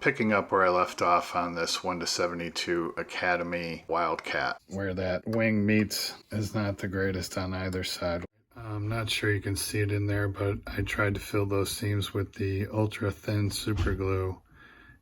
picking up where I left off on this 1-72 Academy Wildcat. Where that wing meets is not the greatest on either side. I'm not sure you can see it in there, but I tried to fill those seams with the ultra thin super glue.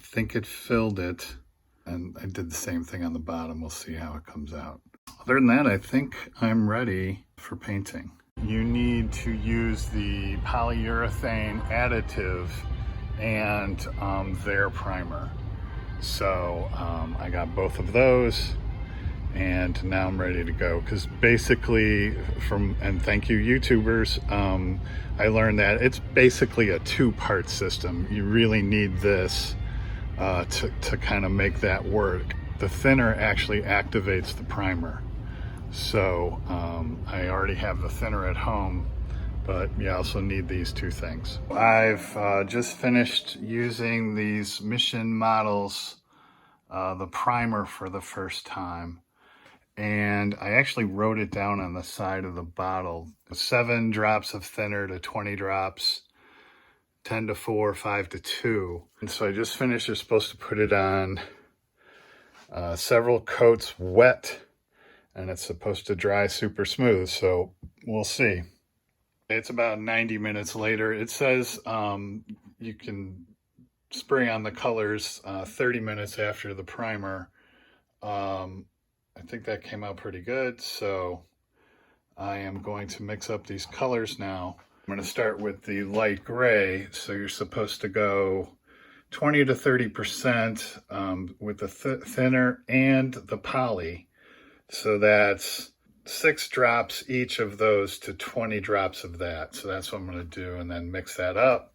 I think it filled it, and I did the same thing on the bottom. We'll see how it comes out. Other than that, I think I'm ready for painting. You need to use the polyurethane additive and their primer. So I got both of those, and now I'm ready to go. Because basically, and thank you YouTubers, I learned that it's basically a two-part system. You really need this to kind of make that work. The thinner actually activates the primer. So I already have the thinner at home, but you also need these two things. I've just finished using these Mission Models, the primer for the first time. And I actually wrote it down on the side of the bottle. 7 drops of thinner to 20 drops, 10 to 4, 5 to 2. And so I just finished. You're supposed to put it on several coats wet, and it's supposed to dry super smooth. So we'll see. It's about 90 minutes later. It says you can spray on the colors 30 minutes after the primer. I think that came out pretty good. So I am going to mix up these colors now. I'm going to start with the light gray. So you're supposed to go 20 to 30% with the thinner and the poly. So that's 6 drops each of those to 20 drops of that. So that's what I'm going to do, and then mix that up,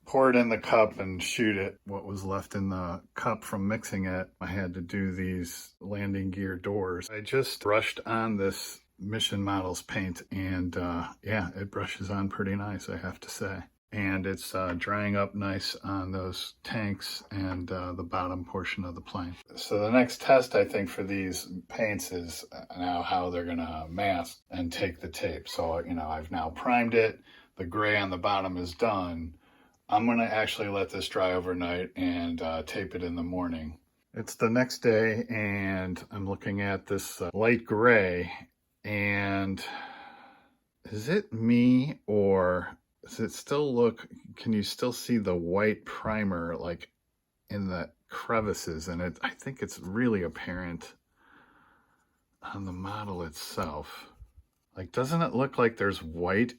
pour it in the cup, and shoot it. What was left in the cup from mixing it, I had to do these landing gear doors. I just brushed on this Mission Models paint, and yeah, it brushes on pretty nice, I have to say. And it's drying up nice on those tanks and the bottom portion of the plane. So the next test, I think, for these paints is now how they're gonna mask and take the tape. So, you know, I've now primed it. The gray on the bottom is done. I'm gonna actually let this dry overnight and tape it in the morning. It's the next day, and I'm looking at this light gray, and is it me, or does it still look, can you still see the white primer like in the crevices? And I think it's really apparent on the model itself. Like, doesn't it look like there's white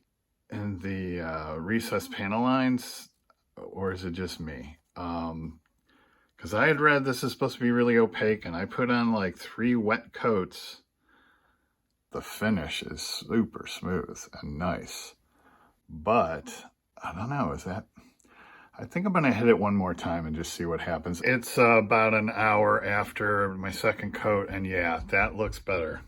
in the recessed panel lines, or is it just me? Because I had read this is supposed to be really opaque, and I put on like 3 wet coats. The finish is super smooth and nice. But I don't know, I think I'm going to hit it one more time and just see what happens. It's about an hour after my second coat, and yeah, that looks better.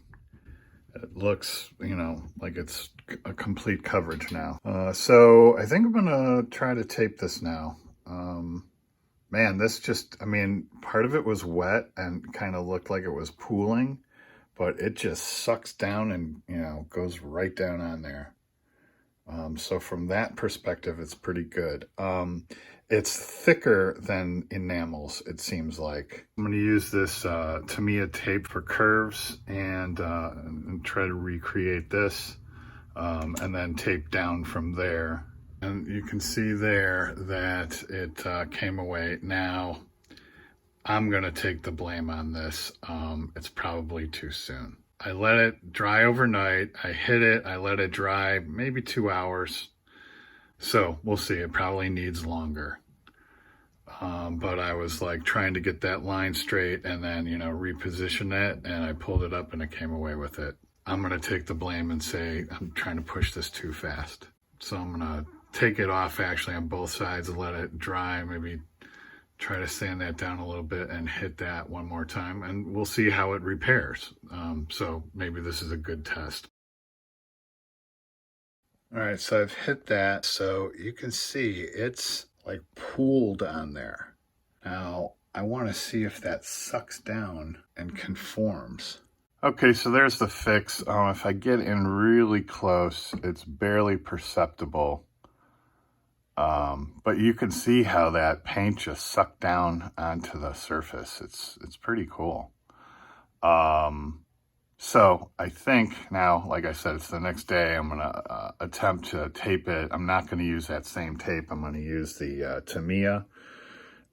It looks, you know, like it's a complete coverage now. So I think I'm going to try to tape this now. Man, this just, I mean, part of it was wet and kind of looked like it was pooling, but it just sucks down and, you know, goes right down on there. So from that perspective, it's pretty good. It's thicker than enamels, it seems like. I'm going to use this Tamiya tape for curves and try to recreate this, and then tape down from there. And you can see there that it came away. Now, I'm going to take the blame on this. It's probably too soon. I let it dry overnight. I hit it. I let it dry maybe 2 hours. So we'll see. It probably needs longer. But I was like trying to get that line straight and then, you know, reposition it. And I pulled it up and it came away with it. I'm going to take the blame and say I'm trying to push this too fast. So I'm going to take it off actually on both sides and let it dry. Maybe try to sand that down a little bit and hit that one more time, and we'll see how it repairs. So maybe this is a good test. All right, so I've hit that. So you can see it's like pooled on there. Now I want to see if that sucks down and conforms. Okay, so there's the fix. If I get in really close, it's barely perceptible. But you can see how that paint just sucked down onto the surface. It's pretty cool. So I think now, like I said, it's the next day. I'm gonna attempt to tape it. I'm not gonna use that same tape. I'm gonna use the Tamiya,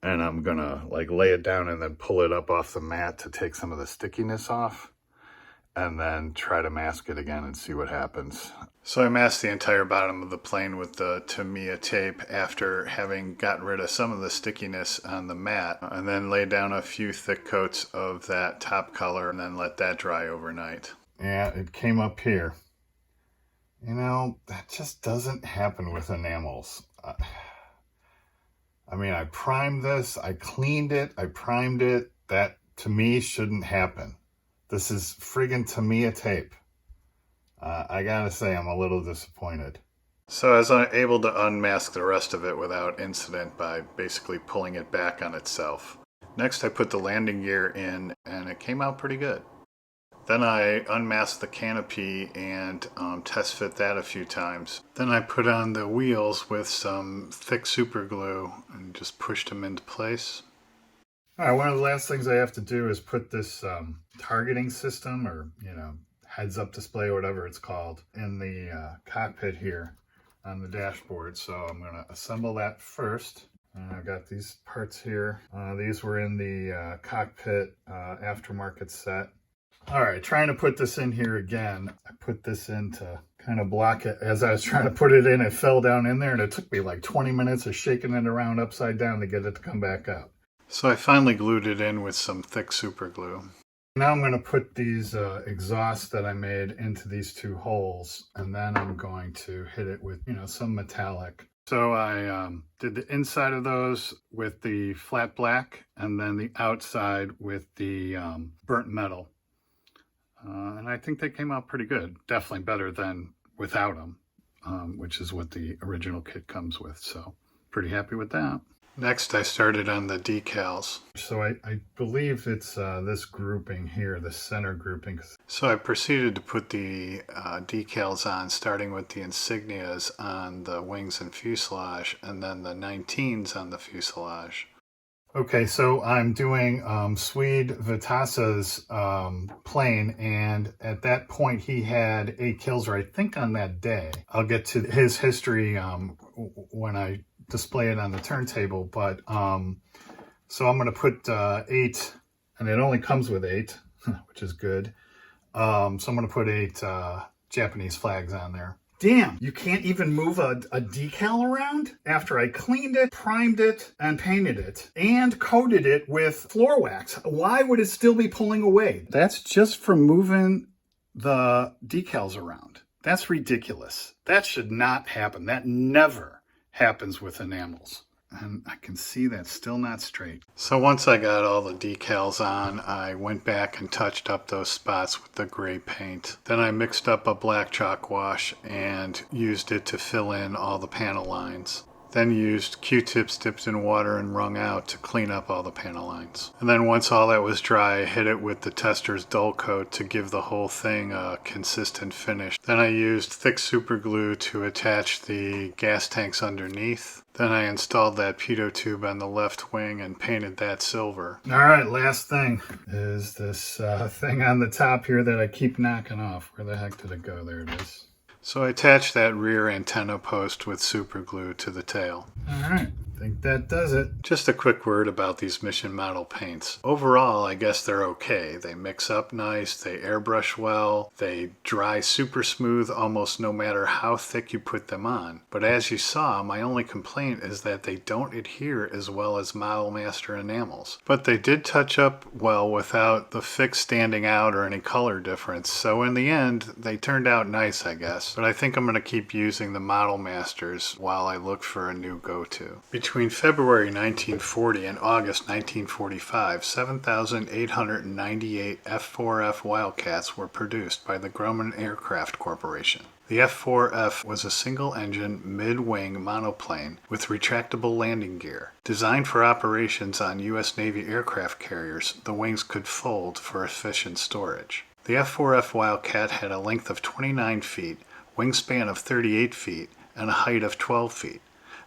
and I'm gonna like lay it down and then pull it up off the mat to take some of the stickiness off, and then try to mask it again and see what happens. So I masked the entire bottom of the plane with the Tamiya tape after having gotten rid of some of the stickiness on the mat, and then laid down a few thick coats of that top color and then let that dry overnight. Yeah, it came up here. You know, that just doesn't happen with enamels. I mean, I primed this, I cleaned it, I primed it. That, to me, shouldn't happen. This is friggin' Tamiya tape. I gotta say, I'm a little disappointed. So I was able to unmask the rest of it without incident by basically pulling it back on itself. Next, I put the landing gear in, and it came out pretty good. Then I unmasked the canopy and test fit that a few times. Then I put on the wheels with some thick super glue and just pushed them into place. All right, one of the last things I have to do is put this targeting system, or, you know, heads-up display, whatever it's called, in the cockpit here on the dashboard. So I'm going to assemble that first. I've got these parts here. These were in the cockpit aftermarket set. All right, trying to put this in here again. I put this in to kind of block it. As I was trying to put it in, it fell down in there, and it took me like 20 minutes of shaking it around upside down to get it to come back up. So I finally glued it in with some thick super glue. Now I'm going to put these exhausts that I made into these two holes, and then I'm going to hit it with, you know, some metallic. So I did the inside of those with the flat black, and then the outside with the burnt metal. And I think they came out pretty good. Definitely better than without them, which is what the original kit comes with. So pretty happy with that. Next, I started on the decals. So I believe it's this grouping here, the center grouping. So I proceeded to put the decals on, starting with the insignias on the wings and fuselage, and then the 19s on the fuselage. Okay, so I'm doing Swede Vitasa's plane, and at that point he had 8 kills, or I think on that day. I'll get to his history when I display it on the turntable, but so I'm going to put 8, and it only comes with 8, which is good. So I'm going to put 8 Japanese flags on there. Damn, you can't even move a decal around? After I cleaned it, primed it, and painted it, and coated it with floor wax, why would it still be pulling away? That's just for moving the decals around. That's ridiculous. That should not happen. That never happens with enamels. And I can see that's still not straight. So once I got all the decals on, I went back and touched up those spots with the gray paint. Then I mixed up a black chalk wash and used it to fill in all the panel lines. Then used Q-tips dipped in water and wrung out to clean up all the panel lines. And then once all that was dry, I hit it with the tester's dull coat to give the whole thing a consistent finish. Then I used thick super glue to attach the gas tanks underneath. Then I installed that pitot tube on the left wing and painted that silver. All right, last thing is this thing on the top here that I keep knocking off. Where the heck did it go? There it is. So I attached that rear antenna post with super glue to the tail. All right, I think that does it. Just a quick word about these mission model paints. Overall, I guess they're okay. They mix up nice, they airbrush well, they dry super smooth almost no matter how thick you put them on. But as you saw, my only complaint is that they don't adhere as well as Model Master enamels. But they did touch up well without the fix standing out or any color difference. So in the end, they turned out nice, I guess. But I think I'm going to keep using the Model Masters while I look for a new go-to. Between February 1940 and August 1945, 7,898 F4F Wildcats were produced by the Grumman Aircraft Corporation. The F4F was a single-engine, mid-wing monoplane with retractable landing gear. Designed for operations on U.S. Navy aircraft carriers, the wings could fold for efficient storage. The F4F Wildcat had a length of 29 feet, wingspan of 38 feet, and a height of 12 feet.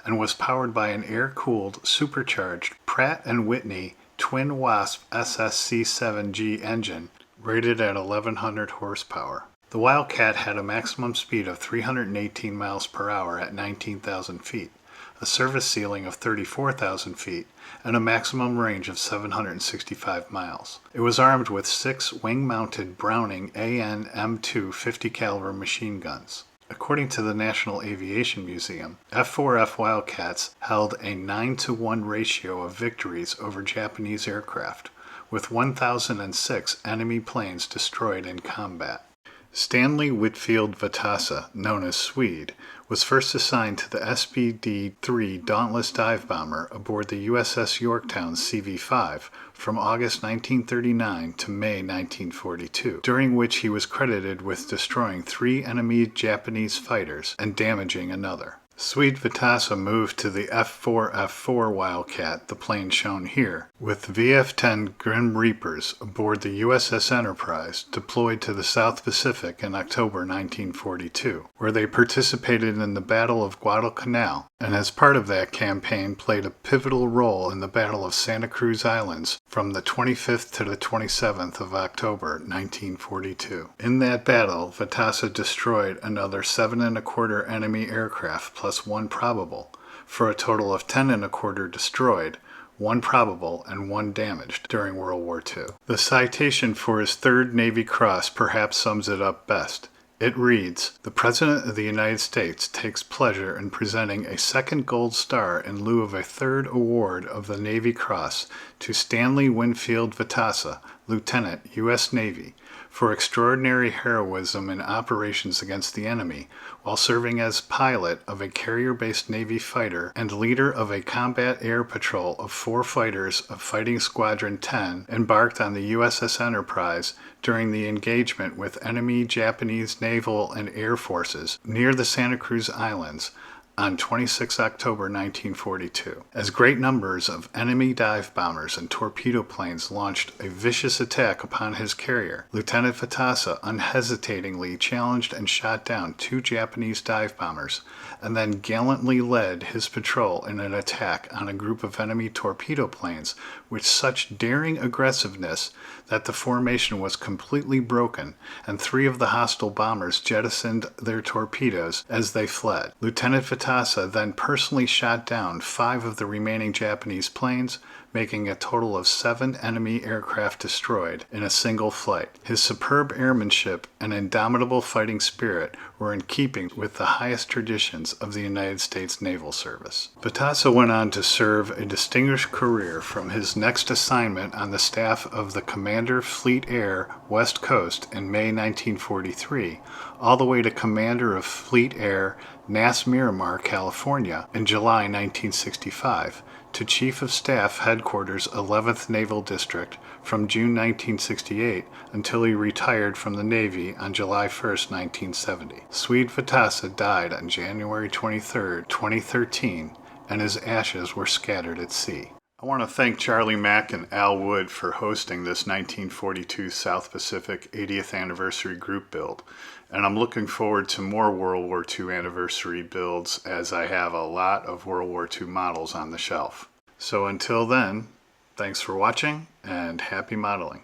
and was powered by an air-cooled, supercharged Pratt & Whitney Twin Wasp SSC-7G engine rated at 1100 horsepower. The Wildcat had a maximum speed of 318 miles per hour at 19,000 feet, a service ceiling of 34,000 feet, and a maximum range of 765 miles. It was armed with 6 wing-mounted Browning AN M2 50 caliber machine guns. According to the National Aviation Museum, F4F Wildcats held a 9-to-1 ratio of victories over Japanese aircraft, with 1,006 enemy planes destroyed in combat. Stanley Whitfield Vatasa, known as Swede, was first assigned to the SBD-3 Dauntless dive bomber aboard the USS Yorktown's CV-5 from August 1939 to May 1942, during which he was credited with destroying 3 enemy Japanese fighters and damaging another. Swede Vatasa moved to the F4F-4 Wildcat, the plane shown here, with VF-10 Grim Reapers aboard the USS Enterprise, deployed to the South Pacific in October 1942, where they participated in the Battle of Guadalcanal, and as part of that campaign played a pivotal role in the Battle of Santa Cruz Islands from the 25th to the 27th of October 1942. In that battle, Vatasa destroyed another 7 1/4 enemy aircraft plus 1 probable, for a total of 10 1/4 destroyed, 1 probable, and 1 damaged during World War II. The citation for his 3rd Navy Cross perhaps sums it up best. It reads, "The President of the United States takes pleasure in presenting a 2nd Gold Star in lieu of a 3rd award of the Navy Cross to Stanley Winfield Vatasa, Lieutenant, U.S. Navy, for extraordinary heroism in operations against the enemy, while serving as pilot of a carrier-based Navy fighter and leader of a combat air patrol of 4 fighters of Fighting Squadron 10 embarked on the USS Enterprise during the engagement with enemy Japanese naval and air forces near the Santa Cruz Islands on 26 October 1942. As great numbers of enemy dive bombers and torpedo planes launched a vicious attack upon his carrier, Lieutenant Vatasa unhesitatingly challenged and shot down 2 Japanese dive bombers, and then gallantly led his patrol in an attack on a group of enemy torpedo planes with such daring aggressiveness that the formation was completely broken, and 3 of the hostile bombers jettisoned their torpedoes as they fled. Lieutenant Vatasa then personally shot down 5 of the remaining Japanese planes, making a total of 7 enemy aircraft destroyed in a single flight. His superb airmanship and indomitable fighting spirit were in keeping with the highest traditions of the United States Naval Service. Vatasa went on to serve a distinguished career from his next assignment on the staff of the Commander Fleet Air West Coast in May 1943, all the way to Commander of Fleet Air NAS Miramar, California in July 1965, to Chief of Staff Headquarters 11th Naval District from June 1968 until he retired from the Navy on July 1, 1970. Swede Vatasa died on January 23, 2013, and his ashes were scattered at sea. I want to thank Charlie Mack and Al Wood for hosting this 1942 South Pacific 80th Anniversary Group build, and I'm looking forward to more World War II anniversary builds as I have a lot of World War II models on the shelf. So until then, thanks for watching and happy modeling.